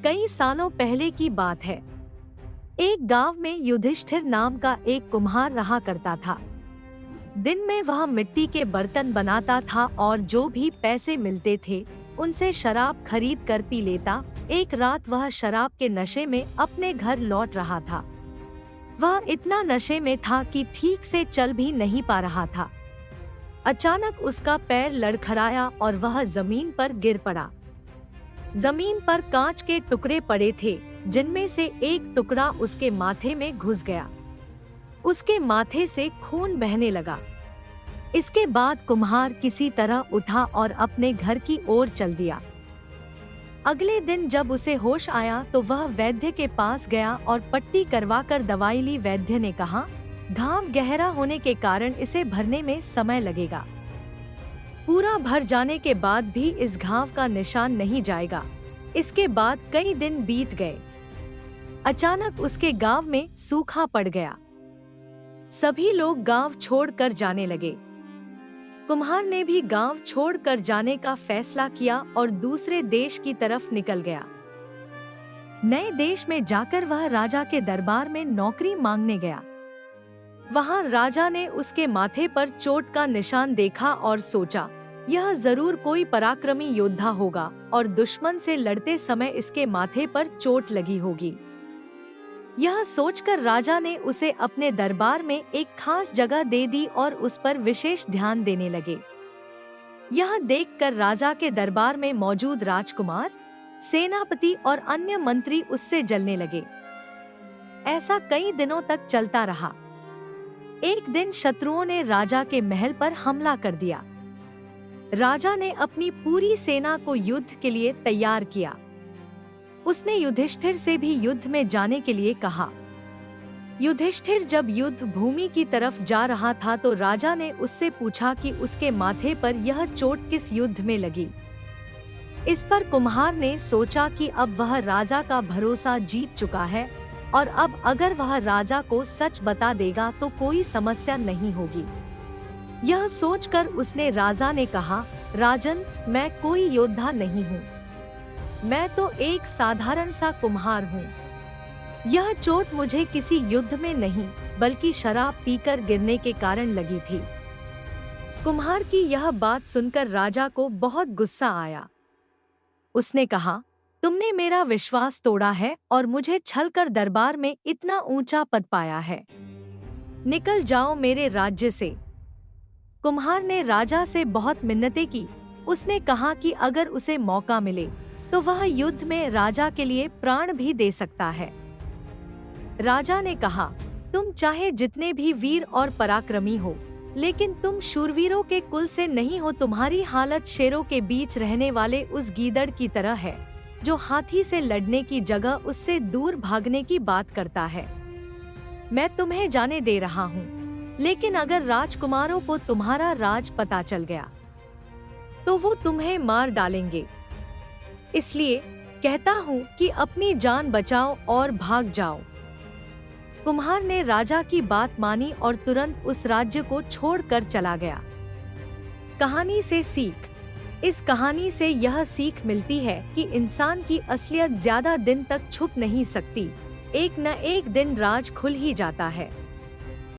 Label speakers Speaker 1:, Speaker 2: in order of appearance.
Speaker 1: कई सालों पहले की बात है। एक गांव में युधिष्ठिर नाम का एक कुम्हार रहा करता था। दिन में वह मिट्टी के बर्तन बनाता था और जो भी पैसे मिलते थे उनसे शराब खरीद कर पी लेता। एक रात वह शराब के नशे में अपने घर लौट रहा था। वह इतना नशे में था कि ठीक से चल भी नहीं पा रहा था। अचानक उसका पैर लड़खड़ाया और वह जमीन पर गिर पड़ा। जमीन पर कांच के टुकड़े पड़े थे, जिनमें से एक टुकड़ा उसके माथे में घुस गया। उसके माथे से खून बहने लगा। इसके बाद कुम्हार किसी तरह उठा और अपने घर की ओर चल दिया। अगले दिन जब उसे होश आया तो वह वैद्य के पास गया और पट्टी करवाकर दवाई ली। वैद्य ने कहा, घाव गहरा होने के कारण इसे भरने में समय लगेगा। पूरा भर जाने के बाद भी इस घाव का निशान नहीं जाएगा। इसके बाद कई दिन बीत गए। अचानक उसके गांव में सूखा पड़ गया। सभी लोग गांव छोड़कर जाने लगे। कुम्हार ने भी गांव छोड़कर जाने का फैसला किया और दूसरे देश की तरफ निकल गया। नए देश में जाकर वह राजा के दरबार में नौकरी मांगने गया। वहां राजा ने उसके माथे पर चोट का निशान देखा और सोचा, यह जरूर कोई पराक्रमी योद्धा होगा और दुश्मन से लड़ते समय इसके माथे पर चोट लगी होगी। यह सोचकर राजा ने उसे अपने दरबार में एक खास जगह दे दी और उस पर विशेष ध्यान देने लगे। यह देखकर राजा के दरबार में मौजूद राजकुमार, सेनापति और अन्य मंत्री उससे जलने लगे। ऐसा कई दिनों तक चलता रहा। एक दिन शत्रुओं ने राजा के महल पर हमला कर दिया। राजा ने अपनी पूरी सेना को युद्ध के लिए तैयार किया। उसने युधिष्ठिर से भी युद्ध में जाने के लिए कहा। युधिष्ठिर जब युद्ध भूमि की तरफ जा रहा था तो राजा ने उससे पूछा कि उसके माथे पर यह चोट किस युद्ध में लगी। इस पर कुम्हार ने सोचा कि अब वह राजा का भरोसा जीत चुका है और अब अगर वह राजा को सच बता देगा तो कोई समस्या नहीं होगी। यह सोचकर उसने राजा ने कहा, राजन, मैं कोई योद्धा नहीं हूँ। मैं तो एक साधारण सा कुम्हार हूँ। यह चोट मुझे किसी युद्ध में नहीं बल्कि शराब पीकर गिरने के कारण लगी थी। कुम्हार की यह बात सुनकर राजा को बहुत गुस्सा आया। उसने कहा, तुमने मेरा विश्वास तोड़ा है और मुझे छलकर दरबार में इतना ऊंचा पद पाया है। निकल जाओ मेरे राज्य से। कुम्हार ने राजा से बहुत मिन्नतें की। उसने कहा कि अगर उसे मौका मिले तो वह युद्ध में राजा के लिए प्राण भी दे सकता है। राजा ने कहा, तुम चाहे जितने भी वीर और पराक्रमी हो, लेकिन तुम शूरवीरों के कुल से नहीं हो। तुम्हारी हालत शेरों के बीच रहने वाले उस गीदड़ की तरह है जो हाथी से लड़ने की जगह उससे दूर भागने की बात करता है। मैं तुम्हें जाने दे रहा हूँ, लेकिन अगर राजकुमारों को तुम्हारा राज पता चल गया तो वो तुम्हें मार डालेंगे। इसलिए कहता हूँ कि अपनी जान बचाओ और भाग जाओ। कुम्हार ने राजा की बात मानी और तुरंत उस राज्य को छोड़कर चला गया। कहानी से सीख। इस कहानी से यह सीख मिलती है कि इंसान की असलियत ज्यादा दिन तक छुप नहीं सकती। एक न एक दिन राज खुल ही जाता है।